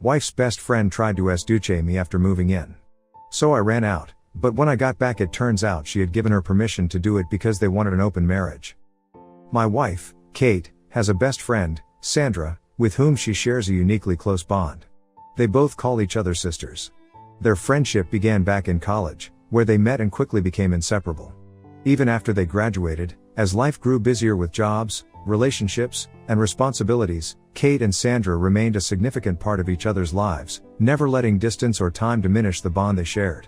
Wife's best friend tried to Sduce me after moving in. So I ran out, but when I got back it turns out she had given her permission to do it because they wanted an open marriage. My wife, Kate, has a best friend, Sandra, with whom she shares a uniquely close bond. They both call each other sisters. Their friendship began back in college, where they met and quickly became inseparable. Even after they graduated, as life grew busier with jobs, relationships, and responsibilities, Kate and Sandra remained a significant part of each other's lives, never letting distance or time diminish the bond they shared.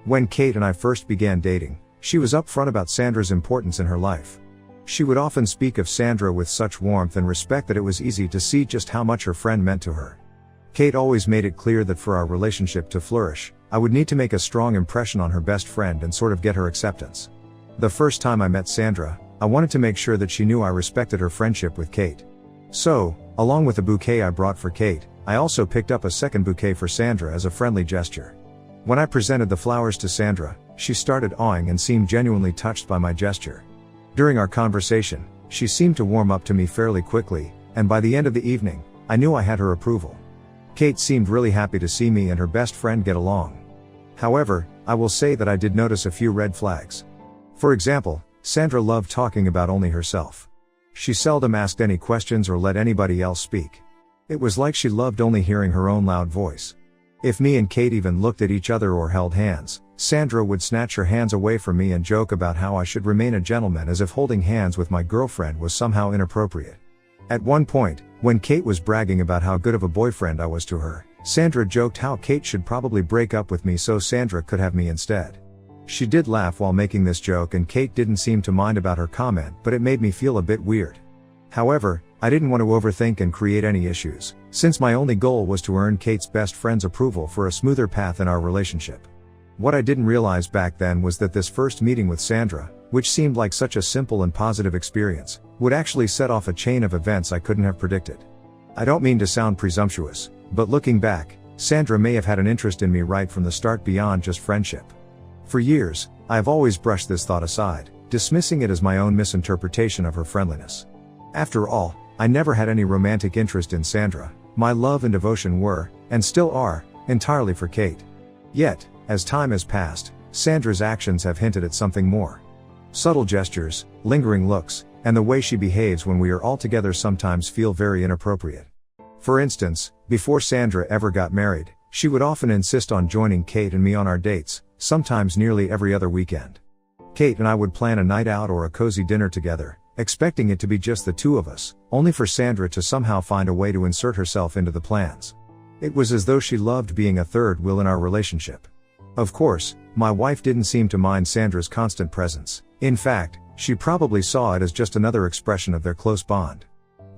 When Kate and I first began dating, she was upfront about Sandra's importance in her life. She would often speak of Sandra with such warmth and respect that it was easy to see just how much her friend meant to her. Kate always made it clear that for our relationship to flourish, I would need to make a strong impression on her best friend and sort of get her acceptance. The first time I met Sandra, I wanted to make sure that she knew I respected her friendship with Kate. So, along with the bouquet I brought for Kate, I also picked up a second bouquet for Sandra as a friendly gesture. When I presented the flowers to Sandra, she started awing and seemed genuinely touched by my gesture. During our conversation, she seemed to warm up to me fairly quickly, and by the end of the evening, I knew I had her approval. Kate seemed really happy to see me and her best friend get along. However, I will say that I did notice a few red flags. For example, Sandra loved talking about only herself. She seldom asked any questions or let anybody else speak. It was like she loved only hearing her own loud voice. If me and Kate even looked at each other or held hands, Sandra would snatch her hands away from me and joke about how I should remain a gentleman, as if holding hands with my girlfriend was somehow inappropriate. At one point, when Kate was bragging about how good of a boyfriend I was to her, Sandra joked how Kate should probably break up with me so Sandra could have me instead. She did laugh while making this joke and Kate didn't seem to mind about her comment, but it made me feel a bit weird. However, I didn't want to overthink and create any issues, since my only goal was to earn Kate's best friend's approval for a smoother path in our relationship. What I didn't realize back then was that this first meeting with Sandra, which seemed like such a simple and positive experience, would actually set off a chain of events I couldn't have predicted. I don't mean to sound presumptuous, but looking back, Sandra may have had an interest in me right from the start beyond just friendship. For years, I have always brushed this thought aside, dismissing it as my own misinterpretation of her friendliness. After all, I never had any romantic interest in Sandra. My love and devotion were, and still are, entirely for Kate. Yet, as time has passed, Sandra's actions have hinted at something more. Subtle gestures, lingering looks, and the way she behaves when we are all together sometimes feel very inappropriate. For instance, before Sandra ever got married, she would often insist on joining Kate and me on our dates, sometimes nearly every other weekend. Kate and I would plan a night out or a cozy dinner together, expecting it to be just the two of us, only for Sandra to somehow find a way to insert herself into the plans. It was as though she loved being a third wheel in our relationship. Of course, my wife didn't seem to mind Sandra's constant presence. In fact, she probably saw it as just another expression of their close bond.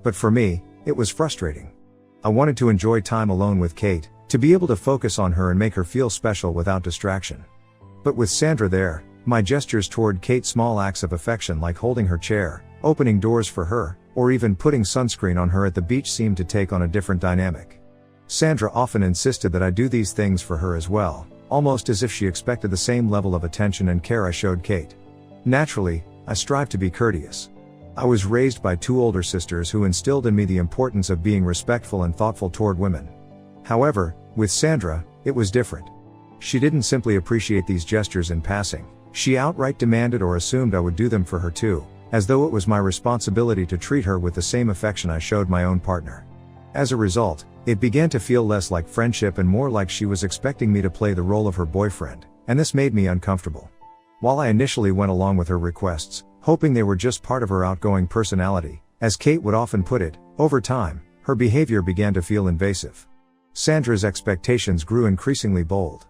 But for me, it was frustrating. I wanted to enjoy time alone with Kate, to be able to focus on her and make her feel special without distraction. But with Sandra there, my gestures toward Kate, small acts of affection like holding her chair, opening doors for her, or even putting sunscreen on her at the beach seemed to take on a different dynamic. Sandra often insisted that I do these things for her as well, almost as if she expected the same level of attention and care I showed Kate. Naturally, I strived to be courteous. I was raised by two older sisters who instilled in me the importance of being respectful and thoughtful toward women. However, with Sandra, it was different. She didn't simply appreciate these gestures in passing, she outright demanded or assumed I would do them for her too, as though it was my responsibility to treat her with the same affection I showed my own partner. As a result, it began to feel less like friendship and more like she was expecting me to play the role of her boyfriend, and this made me uncomfortable. While I initially went along with her requests, hoping they were just part of her outgoing personality, as Kate would often put it, over time, her behavior began to feel invasive. Sandra's expectations grew increasingly bold.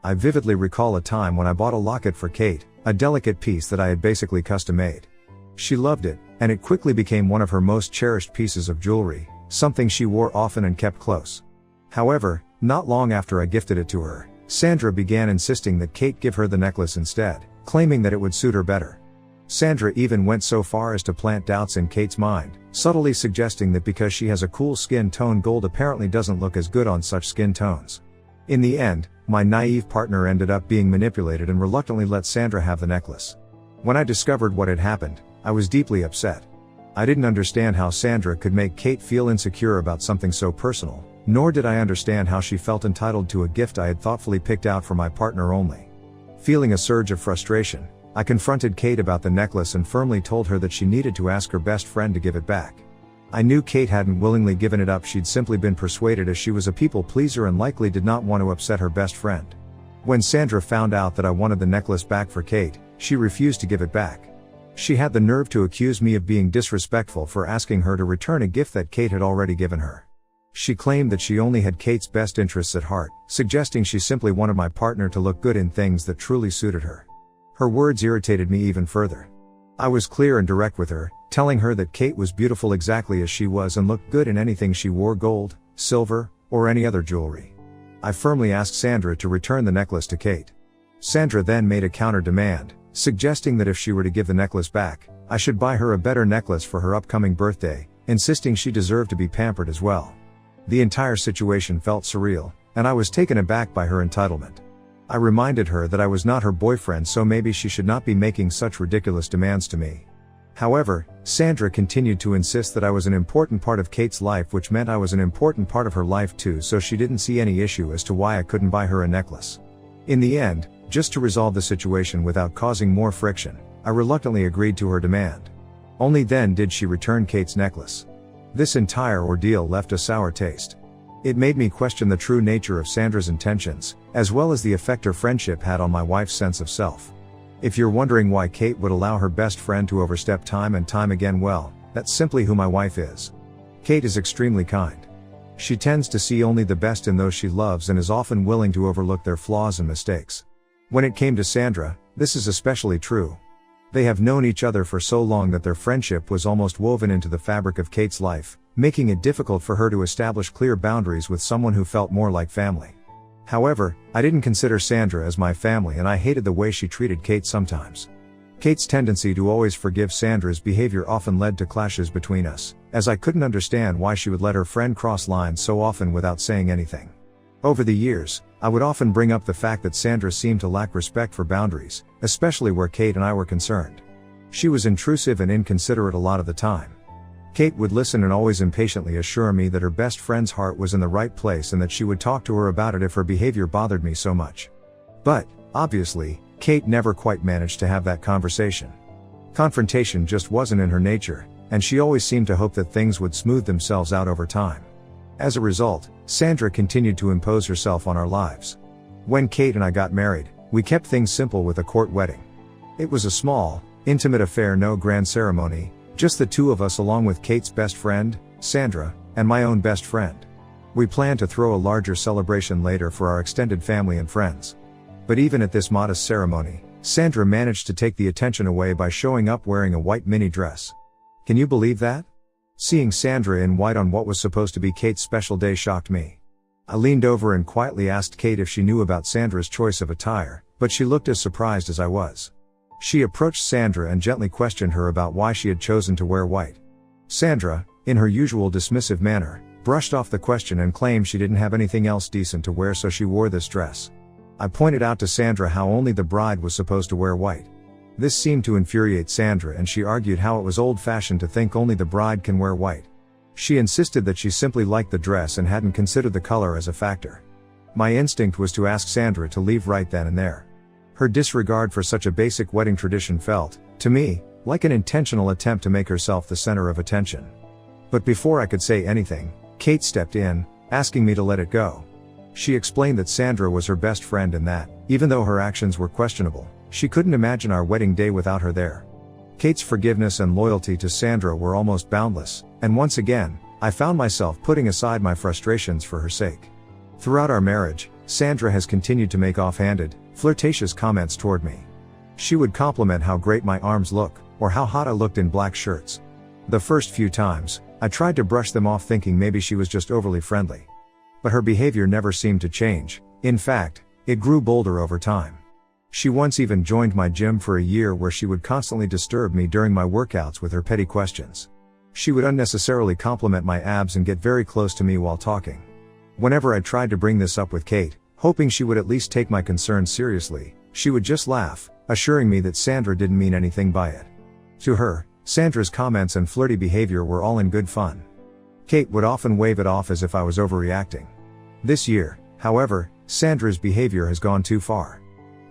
I vividly recall a time when I bought a locket for Kate, a delicate piece that I had basically custom-made. She loved it, and it quickly became one of her most cherished pieces of jewelry, something she wore often and kept close. However, not long after I gifted it to her, Sandra began insisting that Kate give her the necklace instead, claiming that it would suit her better. Sandra even went so far as to plant doubts in Kate's mind, subtly suggesting that because she has a cool skin tone, gold apparently doesn't look as good on such skin tones. In the end, my naive partner ended up being manipulated and reluctantly let Sandra have the necklace. When I discovered what had happened, I was deeply upset. I didn't understand how Sandra could make Kate feel insecure about something so personal, nor did I understand how she felt entitled to a gift I had thoughtfully picked out for my partner only. Feeling a surge of frustration, I confronted Kate about the necklace and firmly told her that she needed to ask her best friend to give it back. I knew Kate hadn't willingly given it up, she'd simply been persuaded as she was a people pleaser and likely did not want to upset her best friend. When Sandra found out that I wanted the necklace back for Kate, she refused to give it back. She had the nerve to accuse me of being disrespectful for asking her to return a gift that Kate had already given her. She claimed that she only had Kate's best interests at heart, suggesting she simply wanted my partner to look good in things that truly suited her. Her words irritated me even further. I was clear and direct with her, telling her that Kate was beautiful exactly as she was and looked good in anything she wore, gold, silver, or any other jewelry. I firmly asked Sandra to return the necklace to Kate. Sandra then made a counter demand, suggesting that if she were to give the necklace back, I should buy her a better necklace for her upcoming birthday, insisting she deserved to be pampered as well. The entire situation felt surreal, and I was taken aback by her entitlement. I reminded her that I was not her boyfriend, so maybe she should not be making such ridiculous demands to me. However, Sandra continued to insist that I was an important part of Kate's life, which meant I was an important part of her life too, so she didn't see any issue as to why I couldn't buy her a necklace. In the end, just to resolve the situation without causing more friction, I reluctantly agreed to her demand. Only then did she return Kate's necklace. This entire ordeal left a sour taste. It made me question the true nature of Sandra's intentions, as well as the effect her friendship had on my wife's sense of self. If you're wondering why Kate would allow her best friend to overstep time and time again, well, that's simply who my wife is. Kate is extremely kind. She tends to see only the best in those she loves and is often willing to overlook their flaws and mistakes. When it came to Sandra, this is especially true. They have known each other for so long that their friendship was almost woven into the fabric of Kate's life, making it difficult for her to establish clear boundaries with someone who felt more like family. However, I didn't consider Sandra as my family, and I hated the way she treated Kate sometimes. Kate's tendency to always forgive Sandra's behavior often led to clashes between us, as I couldn't understand why she would let her friend cross lines so often without saying anything. Over the years, I would often bring up the fact that Sandra seemed to lack respect for boundaries, especially where Kate and I were concerned. She was intrusive and inconsiderate a lot of the time. Kate would listen and always impatiently assure me that her best friend's heart was in the right place and that she would talk to her about it if her behavior bothered me so much. But, obviously, Kate never quite managed to have that conversation. Confrontation just wasn't in her nature, and she always seemed to hope that things would smooth themselves out over time. As a result, Sandra continued to impose herself on our lives. When Kate and I got married, we kept things simple with a court wedding. It was a small, intimate affair, no grand ceremony, just the two of us along with Kate's best friend, Sandra, and my own best friend. We planned to throw a larger celebration later for our extended family and friends. But even at this modest ceremony, Sandra managed to take the attention away by showing up wearing a white mini dress. Can you believe that? Seeing Sandra in white on what was supposed to be Kate's special day shocked me. I leaned over and quietly asked Kate if she knew about Sandra's choice of attire, but she looked as surprised as I was. She approached Sandra and gently questioned her about why she had chosen to wear white. Sandra, in her usual dismissive manner, brushed off the question and claimed she didn't have anything else decent to wear, so she wore this dress. I pointed out to Sandra how only the bride was supposed to wear white. This seemed to infuriate Sandra, and she argued how it was old-fashioned to think only the bride can wear white. She insisted that she simply liked the dress and hadn't considered the color as a factor. My instinct was to ask Sandra to leave right then and there. Her disregard for such a basic wedding tradition felt, to me, like an intentional attempt to make herself the center of attention. But before I could say anything, Kate stepped in, asking me to let it go. She explained that Sandra was her best friend and that, even though her actions were questionable, she couldn't imagine our wedding day without her there. Kate's forgiveness and loyalty to Sandra were almost boundless, and once again, I found myself putting aside my frustrations for her sake. Throughout our marriage, Sandra has continued to make offhanded, flirtatious comments toward me. She would compliment how great my arms look, or how hot I looked in black shirts. The first few times, I tried to brush them off, thinking maybe she was just overly friendly. But her behavior never seemed to change. In fact, it grew bolder over time. She once even joined my gym for a year, where she would constantly disturb me during my workouts with her petty questions. She would unnecessarily compliment my abs and get very close to me while talking. Whenever I tried to bring this up with Kate, hoping she would at least take my concerns seriously, she would just laugh, assuring me that Sandra didn't mean anything by it. To her, Sandra's comments and flirty behavior were all in good fun. Kate would often wave it off as if I was overreacting. This year, however, Sandra's behavior has gone too far.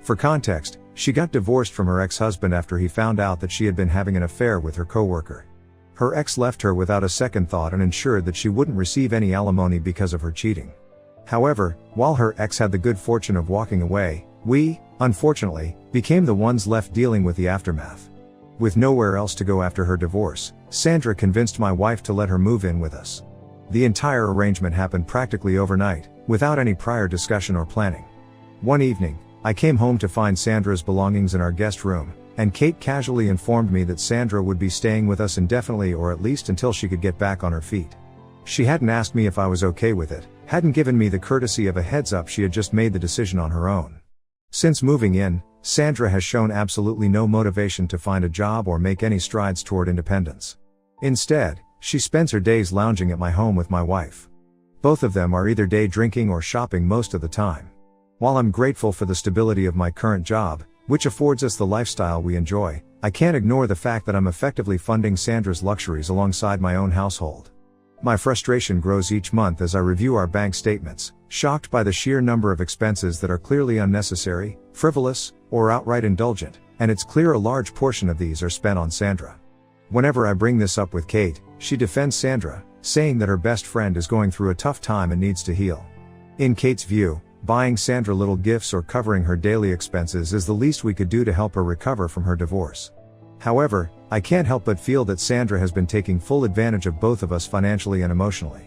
For context, she got divorced from her ex-husband after he found out that she had been having an affair with her coworker. Her ex left her without a second thought and ensured that she wouldn't receive any alimony because of her cheating. However, while her ex had the good fortune of walking away, we, unfortunately, became the ones left dealing with the aftermath. With nowhere else to go after her divorce, Sandra convinced my wife to let her move in with us. The entire arrangement happened practically overnight, without any prior discussion or planning. One evening, I came home to find Sandra's belongings in our guest room, and Kate casually informed me that Sandra would be staying with us indefinitely, or at least until she could get back on her feet. She hadn't asked me if I was okay with it, hadn't given me the courtesy of a heads up, she had just made the decision on her own. Since moving in, Sandra has shown absolutely no motivation to find a job or make any strides toward independence. Instead, she spends her days lounging at my home with my wife. Both of them are either day drinking or shopping most of the time. While I'm grateful for the stability of my current job, which affords us the lifestyle we enjoy, I can't ignore the fact that I'm effectively funding Sandra's luxuries alongside my own household. My frustration grows each month as I review our bank statements, shocked by the sheer number of expenses that are clearly unnecessary, frivolous, or outright indulgent, and it's clear a large portion of these are spent on Sandra. Whenever I bring this up with Kate, she defends Sandra, saying that her best friend is going through a tough time and needs to heal. In Kate's view, buying Sandra little gifts or covering her daily expenses is the least we could do to help her recover from her divorce. However, I can't help but feel that Sandra has been taking full advantage of both of us financially and emotionally.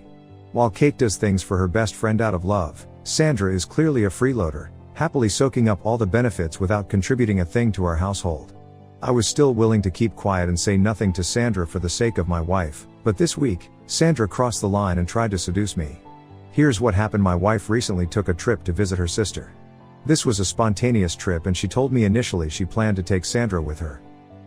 While Kate does things for her best friend out of love, Sandra is clearly a freeloader, happily soaking up all the benefits without contributing a thing to our household. I was still willing to keep quiet and say nothing to Sandra for the sake of my wife, but this week, Sandra crossed the line and tried to seduce me. Here's what happened. My wife recently took a trip to visit her sister. This was a spontaneous trip, and she told me initially she planned to take Sandra with her.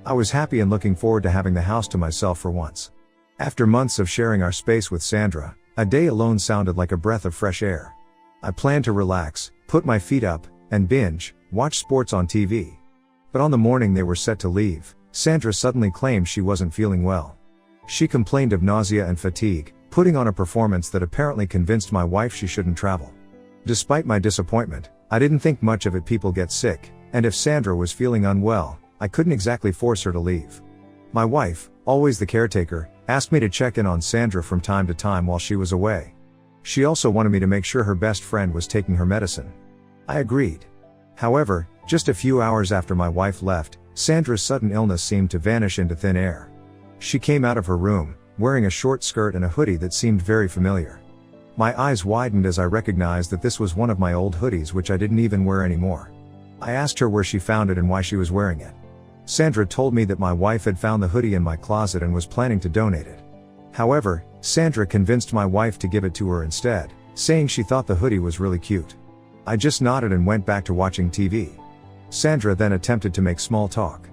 I was happy and looking forward to having the house to myself for once. After months of sharing our space with Sandra, a day alone sounded like a breath of fresh air. I planned to relax, put my feet up, and binge watch sports on TV. But on the morning they were set to leave, Sandra suddenly claimed she wasn't feeling well. She complained of nausea and fatigue, putting on a performance that apparently convinced my wife she shouldn't travel. Despite my disappointment, I didn't think much of it. People get sick, and if Sandra was feeling unwell, I couldn't exactly force her to leave. My wife, always the caretaker, asked me to check in on Sandra from time to time while she was away. She also wanted me to make sure her best friend was taking her medicine. I agreed. However, just a few hours after my wife left, Sandra's sudden illness seemed to vanish into thin air. She came out of her room, wearing a short skirt and a hoodie that seemed very familiar. My eyes widened as I recognized that this was one of my old hoodies, which I didn't even wear anymore. I asked her where she found it and why she was wearing it. Sandra told me that my wife had found the hoodie in my closet and was planning to donate it. However, Sandra convinced my wife to give it to her instead, saying she thought the hoodie was really cute. I just nodded and went back to watching TV. Sandra then attempted to make small talk.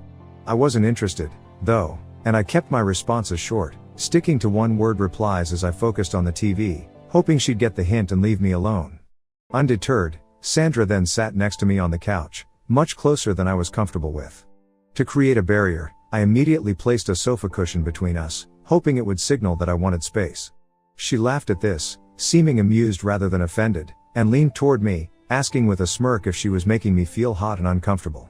I wasn't interested, though, and I kept my responses short, sticking to one-word replies as I focused on the TV, hoping she'd get the hint and leave me alone. Undeterred, Sandra then sat next to me on the couch, much closer than I was comfortable with. To create a barrier, I immediately placed a sofa cushion between us, hoping it would signal that I wanted space. She laughed at this, seeming amused rather than offended, and leaned toward me, asking with a smirk if she was making me feel hot and uncomfortable.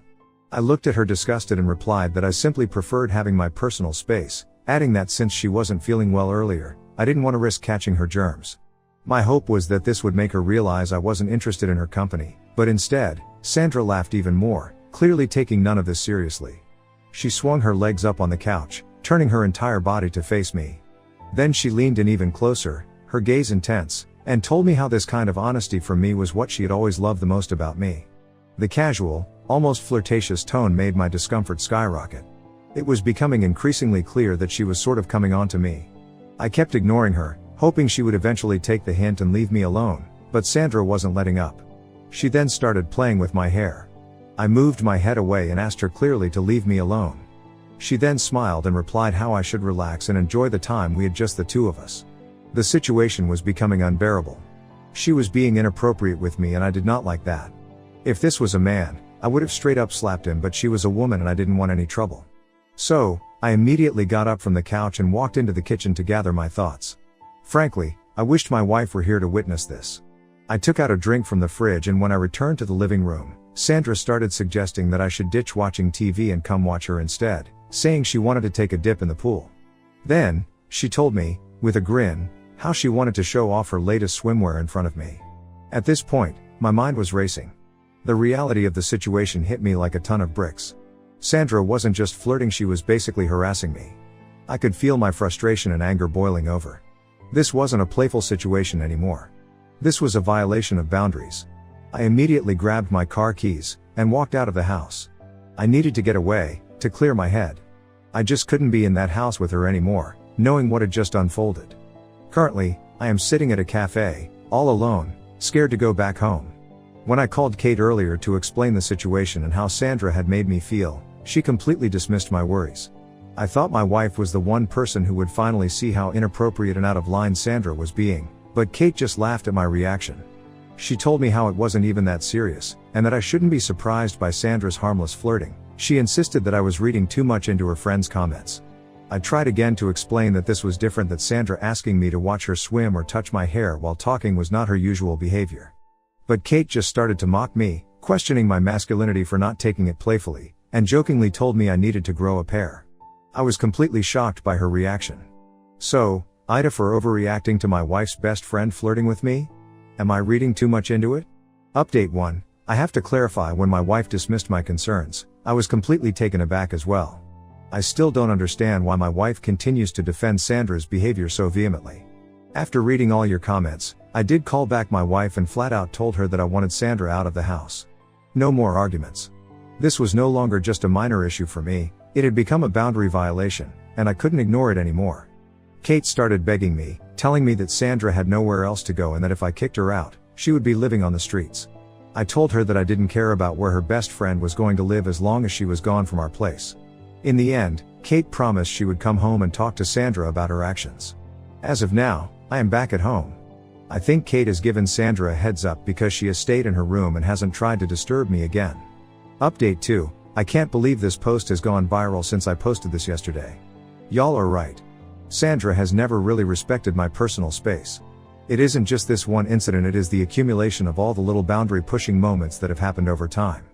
I looked at her disgusted and replied that I simply preferred having my personal space, adding that since she wasn't feeling well earlier, I didn't want to risk catching her germs. My hope was that this would make her realize I wasn't interested in her company, but instead, Sandra laughed even more, clearly taking none of this seriously. She swung her legs up on the couch, turning her entire body to face me. Then she leaned in even closer, her gaze intense, and told me how this kind of honesty from me was what she had always loved the most about me. The casual, almost flirtatious tone made my discomfort skyrocket. It was becoming increasingly clear that she was sort of coming on to me. I kept ignoring her, hoping she would eventually take the hint and leave me alone, but Sandra wasn't letting up. She then started playing with my hair. I moved my head away and asked her clearly to leave me alone. She then smiled and replied how I should relax and enjoy the time we had, just the two of us. The situation was becoming unbearable. She was being inappropriate with me and I did not like that. If this was a man, I would have straight up slapped him, but she was a woman and I didn't want any trouble. So, I immediately got up from the couch and walked into the kitchen to gather my thoughts. Frankly, I wished my wife were here to witness this. I took out a drink from the fridge, and when I returned to the living room, Sandra started suggesting that I should ditch watching TV and come watch her instead, saying she wanted to take a dip in the pool. Then, she told me, with a grin, how she wanted to show off her latest swimwear in front of me. At this point, my mind was racing. The reality of the situation hit me like a ton of bricks. Sandra wasn't just flirting, she was basically harassing me. I could feel my frustration and anger boiling over. This wasn't a playful situation anymore. This was a violation of boundaries. I immediately grabbed my car keys and walked out of the house. I needed to get away, to clear my head. I just couldn't be in that house with her anymore, knowing what had just unfolded. Currently, I am sitting at a cafe, all alone, scared to go back home. When I called Kate earlier to explain the situation and how Sandra had made me feel, she completely dismissed my worries. I thought my wife was the one person who would finally see how inappropriate and out of line Sandra was being, but Kate just laughed at my reaction. She told me how it wasn't even that serious, and that I shouldn't be surprised by Sandra's harmless flirting. She insisted that I was reading too much into her friend's comments. I tried again to explain that this was different, that Sandra asking me to watch her swim or touch my hair while talking was not her usual behavior. But Kate just started to mock me, questioning my masculinity for not taking it playfully, and jokingly told me I needed to grow a pair. I was completely shocked by her reaction. So, Ida for overreacting to my wife's best friend flirting with me? Am I reading too much into it? Update 1. I have to clarify, when my wife dismissed my concerns, I was completely taken aback as well. I still don't understand why my wife continues to defend Sandra's behavior so vehemently. After reading all your comments, I did call back my wife and flat out told her that I wanted Sandra out of the house. No more arguments. This was no longer just a minor issue for me, it had become a boundary violation, and I couldn't ignore it anymore. Kate started begging me, telling me that Sandra had nowhere else to go and that if I kicked her out, she would be living on the streets. I told her that I didn't care about where her best friend was going to live as long as she was gone from our place. In the end, Kate promised she would come home and talk to Sandra about her actions. As of now, I am back at home. I think Kate has given Sandra a heads up because she has stayed in her room and hasn't tried to disturb me again. Update 2. I can't believe this post has gone viral since I posted this yesterday. Y'all are right. Sandra has never really respected my personal space. It isn't just this one incident, it is the accumulation of all the little boundary pushing moments that have happened over time.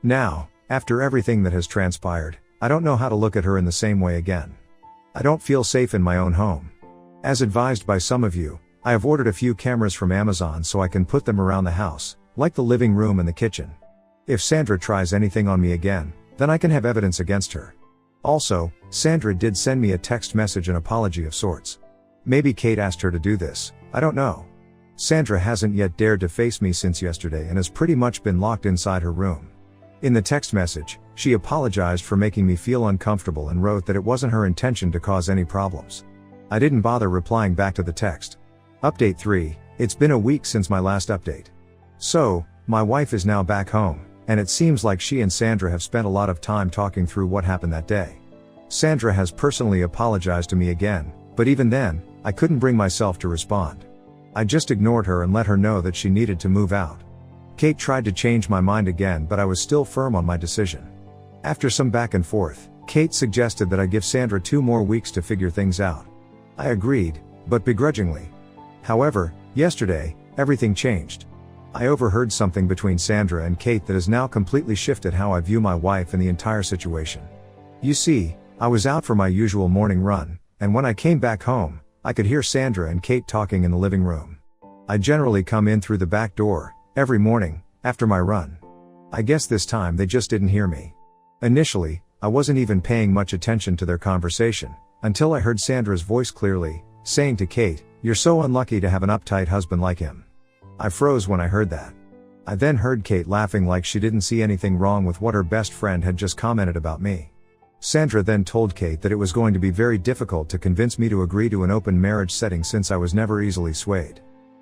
Now, after everything that has transpired, I don't know how to look at her in the same way again. I don't feel safe in my own home. As advised by some of you, I have ordered a few cameras from Amazon so I can put them around the house, like the living room and the kitchen. If Sandra tries anything on me again, then I can have evidence against her. Also, Sandra did send me a text message, an apology of sorts. Maybe Kate asked her to do this, I don't know. Sandra hasn't yet dared to face me since yesterday and has pretty much been locked inside her room. In the text message, she apologized for making me feel uncomfortable and wrote that it wasn't her intention to cause any problems. I didn't bother replying back to the text. Update 3. It's been a week since my last update. So, my wife is now back home, and it seems like she and Sandra have spent a lot of time talking through what happened that day. Sandra has personally apologized to me again, but even then, I couldn't bring myself to respond. I just ignored her and let her know that she needed to move out. Kate tried to change my mind again, but I was still firm on my decision. After some back and forth, Kate suggested that I give Sandra 2 more weeks to figure things out. I agreed, but begrudgingly. However, yesterday, everything changed. I overheard something between Sandra and Kate that has now completely shifted how I view my wife and the entire situation. You see, I was out for my usual morning run, and when I came back home, I could hear Sandra and Kate talking in the living room. I generally come in through the back door, every morning, after my run. I guess this time they just didn't hear me. Initially, I wasn't even paying much attention to their conversation, until I heard Sandra's voice clearly, saying to Kate, "You're so unlucky to have an uptight husband like him." I froze when I heard that. I then heard Kate laughing like she didn't see anything wrong with what her best friend had just commented about me. Sandra then told Kate that it was going to be very difficult to convince me to agree to an open marriage setting since I was never easily swayed.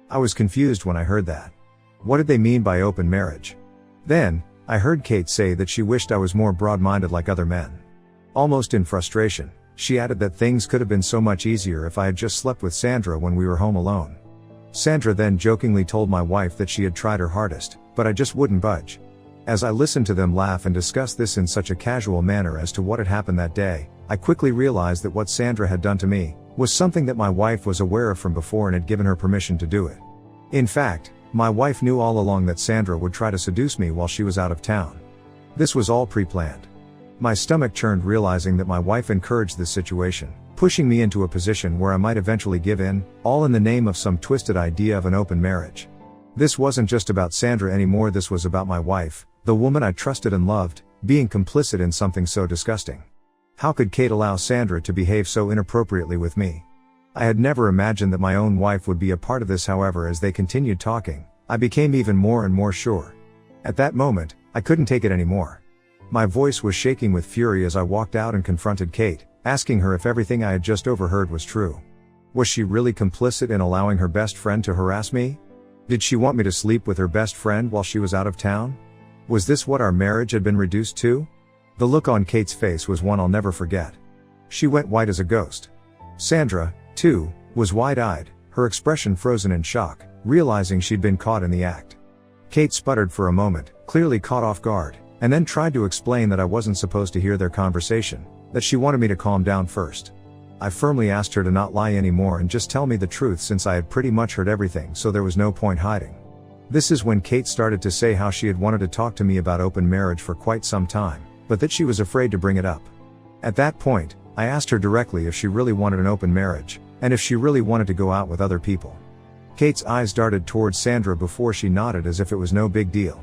I was confused when I heard that. What did they mean by open marriage? Then, I heard Kate say that she wished I was more broad-minded like other men. Almost in frustration, she added that things could have been so much easier if I had just slept with Sandra when we were home alone. Sandra then jokingly told my wife that she had tried her hardest, but I just wouldn't budge. As I listened to them laugh and discuss this in such a casual manner as to what had happened that day, I quickly realized that what Sandra had done to me was something that my wife was aware of from before and had given her permission to do it. In fact, my wife knew all along that Sandra would try to seduce me while she was out of town. This was all pre-planned. My stomach churned realizing that my wife encouraged this situation, pushing me into a position where I might eventually give in, all in the name of some twisted idea of an open marriage. This wasn't just about Sandra anymore, this was about my wife, the woman I trusted and loved, being complicit in something so disgusting. How could Kate allow Sandra to behave so inappropriately with me? I had never imagined that my own wife would be a part of this. However, as they continued talking, I became even more and more sure. At that moment, I couldn't take it anymore. My voice was shaking with fury as I walked out and confronted Kate, asking her if everything I had just overheard was true. Was she really complicit in allowing her best friend to harass me? Did she want me to sleep with her best friend while she was out of town? Was this what our marriage had been reduced to? The look on Kate's face was one I'll never forget. She went white as a ghost. Sandra, too, was wide-eyed, her expression frozen in shock, realizing she'd been caught in the act. Kate sputtered for a moment, clearly caught off guard, and then tried to explain that I wasn't supposed to hear their conversation, that she wanted me to calm down first. I firmly asked her to not lie anymore and just tell me the truth, since I had pretty much heard everything, so there was no point hiding. This is when Kate started to say how she had wanted to talk to me about open marriage for quite some time, but that she was afraid to bring it up. At that point, I asked her directly if she really wanted an open marriage, and if she really wanted to go out with other people. Kate's eyes darted towards Sandra before she nodded as if it was no big deal.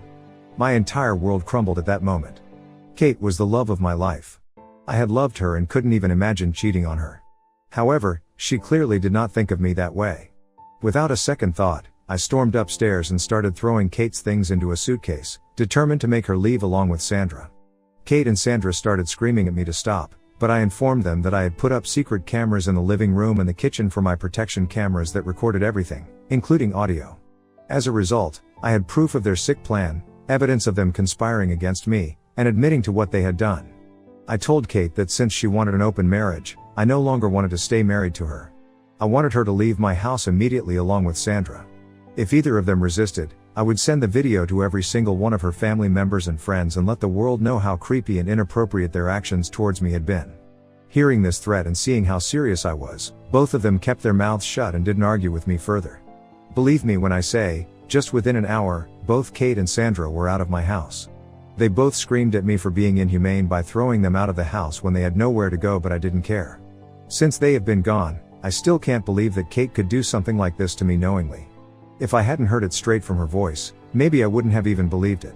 My entire world crumbled at that moment. Kate was the love of my life. I had loved her and couldn't even imagine cheating on her. However, she clearly did not think of me that way. Without a second thought, I stormed upstairs and started throwing Kate's things into a suitcase, determined to make her leave along with Sandra. Kate and Sandra started screaming at me to stop, but I informed them that I had put up secret cameras in the living room and the kitchen for my protection, cameras that recorded everything, including audio. As a result, I had proof of their sick plan, evidence of them conspiring against me, and admitting to what they had done. I told Kate that since she wanted an open marriage, I no longer wanted to stay married to her. I wanted her to leave my house immediately along with Sandra. If either of them resisted, I would send the video to every single one of her family members and friends and let the world know how creepy and inappropriate their actions towards me had been. Hearing this threat and seeing how serious I was, both of them kept their mouths shut and didn't argue with me further. Believe me when I say, just within an hour, both Kate and Sandra were out of my house. They both screamed at me for being inhumane by throwing them out of the house when they had nowhere to go, but I didn't care. Since they have been gone, I still can't believe that Kate could do something like this to me knowingly. If I hadn't heard it straight from her voice, maybe I wouldn't have even believed it.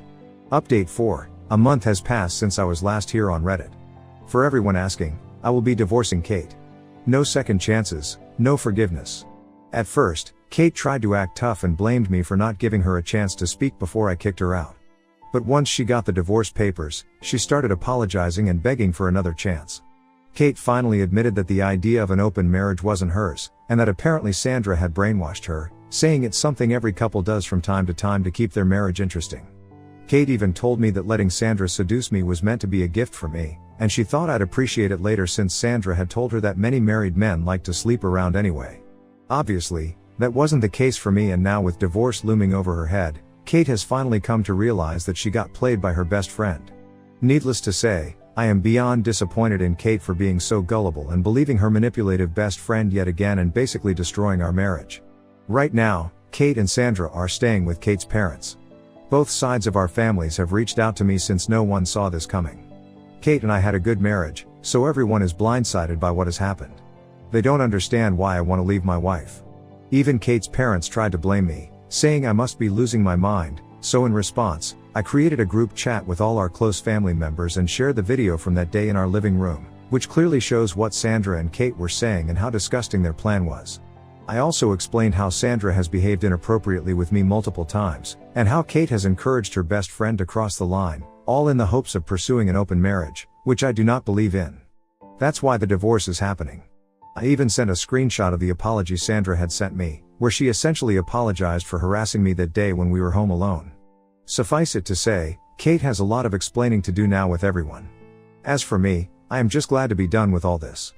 Update 4. A month has passed since I was last here on Reddit. For everyone asking, I will be divorcing Kate. No second chances, no forgiveness. At first, Kate tried to act tough and blamed me for not giving her a chance to speak before I kicked her out. But once she got the divorce papers, she started apologizing and begging for another chance. Kate finally admitted that the idea of an open marriage wasn't hers, and that apparently Sandra had brainwashed her, saying it's something every couple does from time to time to keep their marriage interesting. Kate even told me that letting Sandra seduce me was meant to be a gift for me, and she thought I'd appreciate it later, since Sandra had told her that many married men like to sleep around anyway. Obviously, that wasn't the case for me, and now with divorce looming over her head, Kate has finally come to realize that she got played by her best friend. Needless to say, I am beyond disappointed in Kate for being so gullible and believing her manipulative best friend yet again and basically destroying our marriage. Right now, Kate and Sandra are staying with Kate's parents. Both sides of our families have reached out to me since no one saw this coming. Kate and I had a good marriage, so everyone is blindsided by what has happened. They don't understand why I want to leave my wife. Even Kate's parents tried to blame me, saying I must be losing my mind, so in response, I created a group chat with all our close family members and shared the video from that day in our living room, which clearly shows what Sandra and Kate were saying and how disgusting their plan was. I also explained how Sandra has behaved inappropriately with me multiple times, and how Kate has encouraged her best friend to cross the line, all in the hopes of pursuing an open marriage, which I do not believe in. That's why the divorce is happening. I even sent a screenshot of the apology Sandra had sent me, where she essentially apologized for harassing me that day when we were home alone. Suffice it to say, Kate has a lot of explaining to do now with everyone. As for me, I am just glad to be done with all this.